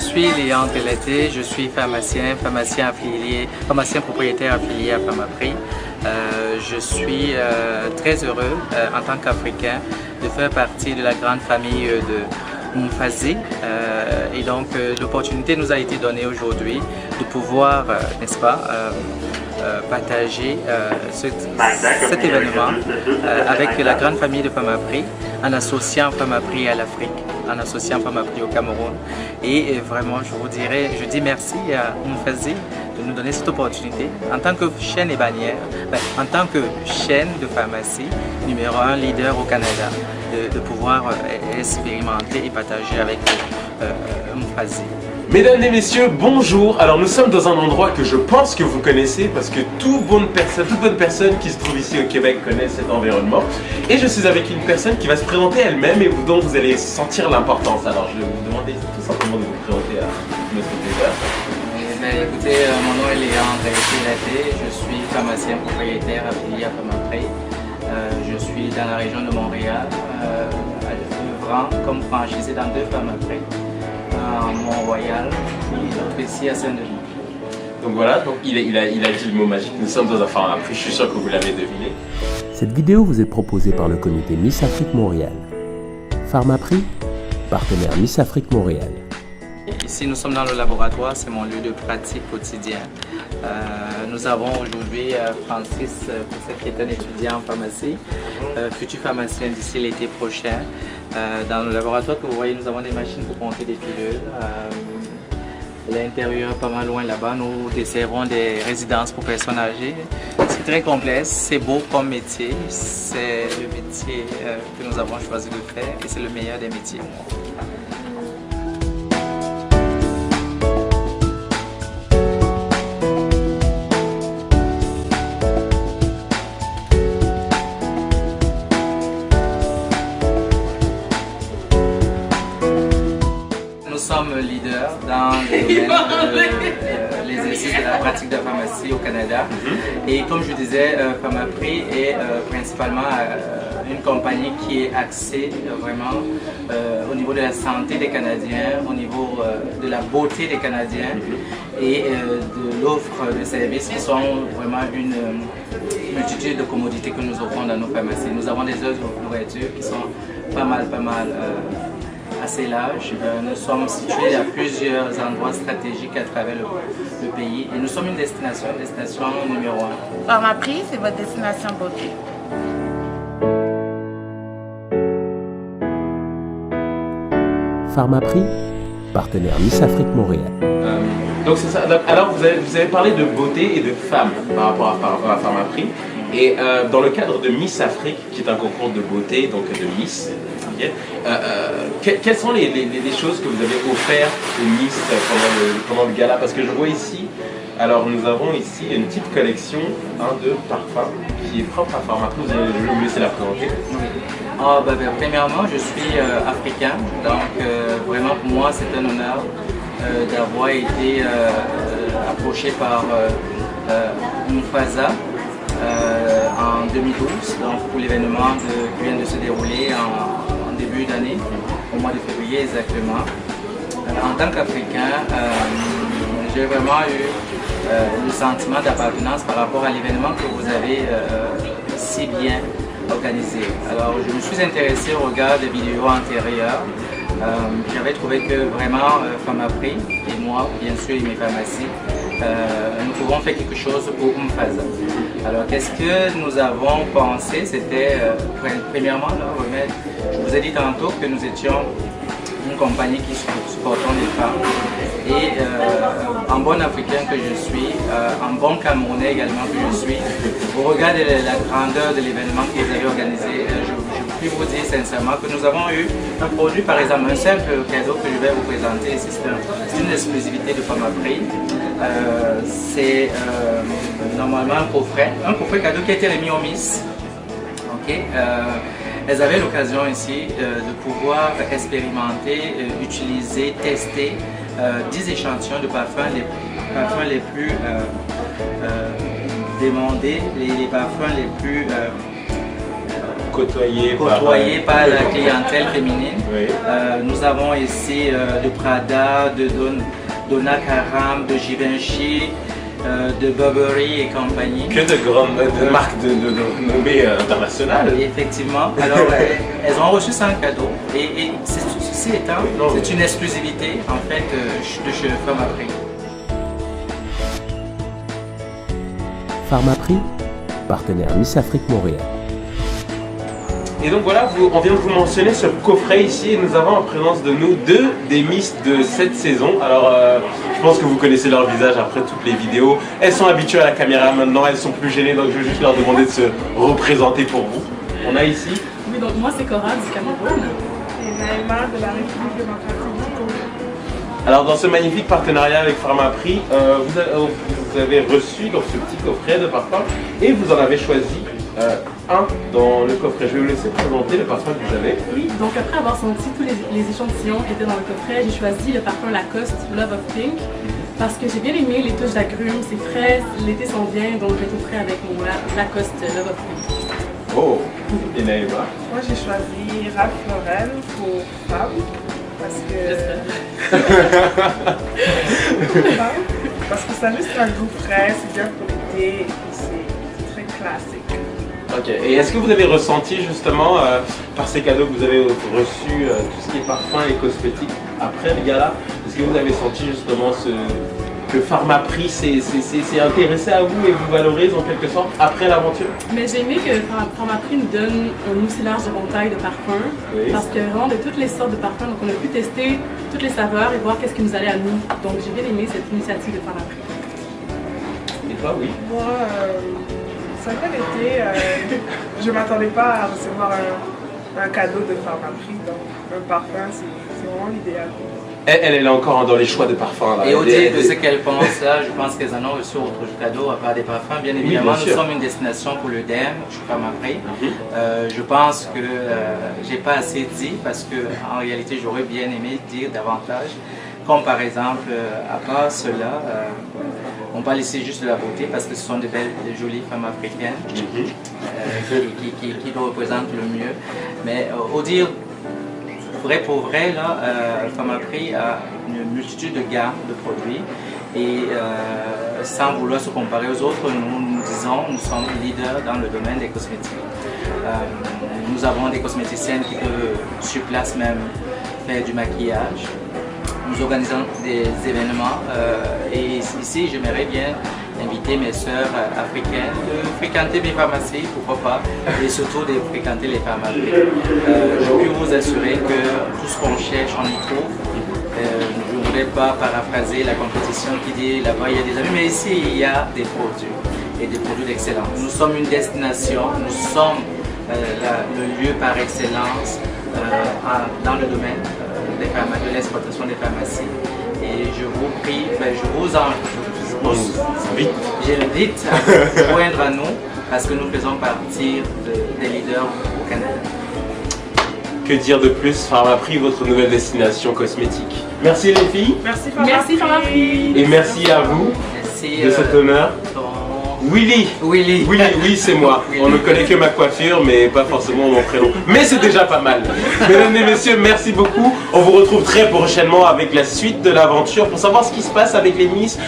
suis Léon Galaté, je suis pharmacien propriétaire affilié à Pharmaprix. Je suis très heureux en tant qu'Africain de faire partie de la grande famille de Mfazi. Et donc l'opportunité nous a été donnée aujourd'hui de pouvoir, n'est-ce pas, partager cet événement avec la grande famille de Pharmaprix, en associant Pharmaprix à l'Afrique, en associant Pharmaprix au Cameroun. Et vraiment, je dis merci à Mfazi de nous donner cette opportunité en tant que chaîne et bannière, en tant que chaîne de pharmacie numéro 1 leader au Canada, de pouvoir expérimenter et partager avec Mfazi. Mesdames et messieurs, bonjour. Alors nous sommes dans un endroit que je pense que vous connaissez parce que toute bonne personne qui se trouve ici au Québec connaît cet environnement. Et je suis avec une personne qui va se présenter elle-même et dont vous allez sentir l'importance. Alors je vais vous demander tout simplement de vous présenter à notre auditeur. Écoutez, mon nom est Léon Galaté, je suis pharmacien propriétaire affilié à Pharmaprix. Je suis dans la région de Montréal, œuvrant comme franchisé dans 2 Pharmaprix. À Mont-Royal et l'autre ici à Saint-Denis. Donc voilà, donc il a dit le mot magique, nous sommes dans un Pharmaprix, je suis sûr que vous l'avez deviné. Cette vidéo vous est proposée par le comité Miss Afrique Montréal. Pharmaprix, partenaire Miss Afrique Montréal. Ici nous sommes dans le laboratoire, c'est mon lieu de pratique quotidien. Nous avons aujourd'hui Francis, qui est un étudiant en pharmacie, futur pharmacien d'ici l'été prochain. Dans le laboratoire que vous voyez, nous avons des machines pour monter des pilules. L'intérieur, pas mal loin là-bas, nous desserrons des résidences pour personnes âgées. C'est très complexe, c'est beau comme métier. C'est le métier que nous avons choisi de faire et c'est le meilleur des métiers. Nous sommes leaders dans le domaine l'exercice de la pratique de la pharmacie au Canada. Et comme je disais, Pharmaprix est principalement une compagnie qui est axée vraiment au niveau de la santé des Canadiens, au niveau de la beauté des Canadiens et de l'offre de services qui sont vraiment une multitude de commodités que nous offrons dans nos pharmacies. Nous avons des œuvres de nourriture qui sont pas mal assez large. Nous sommes situés à plusieurs endroits stratégiques à travers le pays et nous sommes une destination numéro 1. Pharmaprix, c'est votre destination beauté. Pharmaprix, partenaire Miss Afrique Montréal. Donc c'est ça. Alors vous avez parlé de beauté et de femmes par rapport à Pharmaprix. Et dans le cadre de Miss Afrique, qui est un concours de beauté, donc de Miss, quelles sont les choses que vous avez offertes aux Miss pendant le gala? Parce que je vois ici, alors nous avons ici une petite collection de parfums qui est propre à Pharmaprix. Je vais vous laisser la présenter. Premièrement, je suis africain, donc vraiment pour moi c'est un honneur d'avoir été approché par Mfaza en 2012, donc pour l'événement qui vient de se dérouler en début d'année, au mois de février exactement. En tant qu'Africain, j'ai vraiment eu le sentiment d'appartenance par rapport à l'événement que vous avez si bien organisé. Alors je me suis intéressé au regard des vidéos antérieures. J'avais trouvé que vraiment Pharmaprix et moi, bien sûr, et mes pharmacies, nous pouvons faire quelque chose pour Mfaza. Alors qu'est-ce que nous avons pensé? C'était premièrement, je vous ai dit tantôt que nous étions une compagnie qui supportons les femmes. Et en bon Africain que je suis, en bon Camerounais également que je suis, au regard de la grandeur de l'événement que vous avez organisé, je puis vous dire sincèrement que nous avons eu un produit, par exemple, un simple cadeau que je vais vous présenter ici, c'est une exclusivité de Pharmaprix. C'est normalement un coffret cadeau qui a été remis aux Miss. Okay. Elles avaient l'occasion ici de pouvoir expérimenter, utiliser, tester 10 échantillons de parfums, les plus demandés, les parfums les plus côtoyé par la clientèle féminine. Oui. Nous avons ici de Prada, de Donna Karam, de Givenchy, de Burberry et compagnie. Que de grandes marques de renommée internationale. Effectivement. Alors, elles ont reçu ça en cadeau. Et ceci étant, c'est une exclusivité en fait de chez Pharmaprix. Pharmaprix, partenaire Miss Afrique Montréal. Et donc voilà, on vient de vous mentionner ce coffret ici et nous avons en présence de nous deux des Miss de cette saison. Alors je pense que vous connaissez leur visage après toutes les vidéos. Elles sont habituées à la caméra maintenant, elles sont plus gênées, donc je vais juste leur demander de se représenter pour vous. On a ici... Oui, donc moi c'est Cora du Cameroun. Et Naïma de la République démocratique du Congo. Alors dans ce magnifique partenariat avec Pharmaprix, vous avez reçu donc ce petit coffret de parfum et vous en avez choisi un dans le coffret. Je vais vous laisser présenter le parfum que vous avez. Oui, donc après avoir senti tous les échantillons qui étaient dans le coffret, j'ai choisi le parfum Lacoste Love of Pink parce que j'ai bien aimé les touches d'agrumes, c'est frais, l'été s'en vient, donc je vais tout frais avec mon Lacoste Love of Pink. Oh, et Naïma? Moi j'ai choisi Ralph Lauren pour femme parce que ça a juste un goût frais, c'est bien pour l'été et c'est très classique. Ok, et est-ce que vous avez ressenti justement par ces cadeaux que vous avez reçus, tout ce qui est parfum et cosmétiques après le gala, est-ce que vous avez senti justement que Pharmaprix s'est intéressé à vous et vous valorise en quelque sorte après l'aventure? Mais j'ai aimé que Pharmaprix nous donne un aussi large éventail de parfums parce que vraiment de toutes les sortes de parfums, donc on a pu tester toutes les saveurs et voir qu'est-ce qui nous allait à nous. Donc j'ai bien aimé cette initiative de Pharmaprix. Et toi, oui? Moi, ça fait l'été, je ne m'attendais pas à recevoir un cadeau de Pharmaprix, donc un parfum c'est vraiment l'idéal. Elle est encore dans les choix de parfums. Là. Et au-delà de ce qu'elle pense, là, je pense qu'elles en ont reçu autre cadeau à part des parfums. Bien évidemment, oui, nous sommes une destination pour le DM, je suis Pharmaprix. Je pense que j'ai pas assez dit parce que en réalité, j'aurais bien aimé dire davantage. Comme par exemple, à part cela, on parle ici juste de la beauté parce que ce sont de belles, de jolies femmes africaines qui nous représentent le mieux. Mais au dire vrai pour vrai, là, Pharmaprix a une multitude de gammes de produits et sans vouloir se comparer aux autres, nous disons nous sommes leaders dans le domaine des cosmétiques. Nous avons des cosméticiennes qui peuvent sur place même faire du maquillage. Nous organisons des événements et ici j'aimerais bien inviter mes sœurs africaines de fréquenter mes pharmacies, pourquoi pas, et surtout de fréquenter les pharmacies. Je peux vous assurer que tout ce qu'on cherche, on y trouve. Je ne voudrais pas paraphraser la compétition qui dit là-bas il y a des amis, mais ici il y a des produits et des produits d'excellence. Nous sommes une destination, nous sommes le lieu par excellence dans le domaine de l'exploitation des pharmacies. Et je vous prie, j'invite à vous joindre à nous parce que nous faisons partie des leaders au Canada. Que dire de plus? Pharmaprix, votre nouvelle destination cosmétique. Merci les filles. Merci Pharmaprix. Merci Pharmaprix. Et merci à vous Merci, de cet honneur. Willy, oui, c'est moi. On ne connaît que ma coiffure, mais pas forcément mon prénom. Mais c'est déjà pas mal. Mesdames et messieurs, merci beaucoup. On vous retrouve très prochainement avec la suite de l'aventure pour savoir ce qui se passe avec les Miss,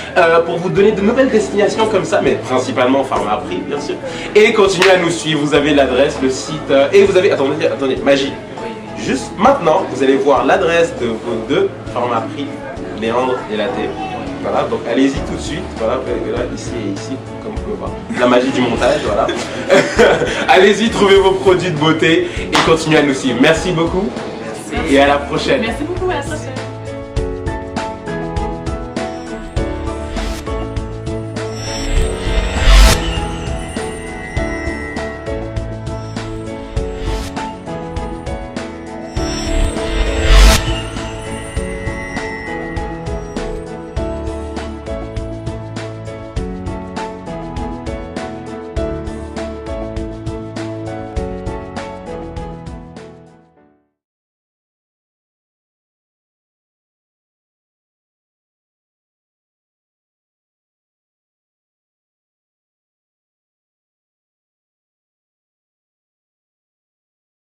pour vous donner de nouvelles destinations comme ça, mais principalement Pharmaprix, bien sûr. Et continuez à nous suivre. Vous avez l'adresse, le site, et vous avez... Attendez, magie. Juste maintenant, vous allez voir l'adresse de vos deux Pharmaprix, Léandre et Laté. Voilà, donc allez-y tout de suite, voilà, ici et ici, comme vous pouvez voir. La magie du montage, voilà. Allez-y, trouvez vos produits de beauté et continuez à nous suivre. Merci beaucoup. Merci. Et à la prochaine. Merci beaucoup, à la prochaine.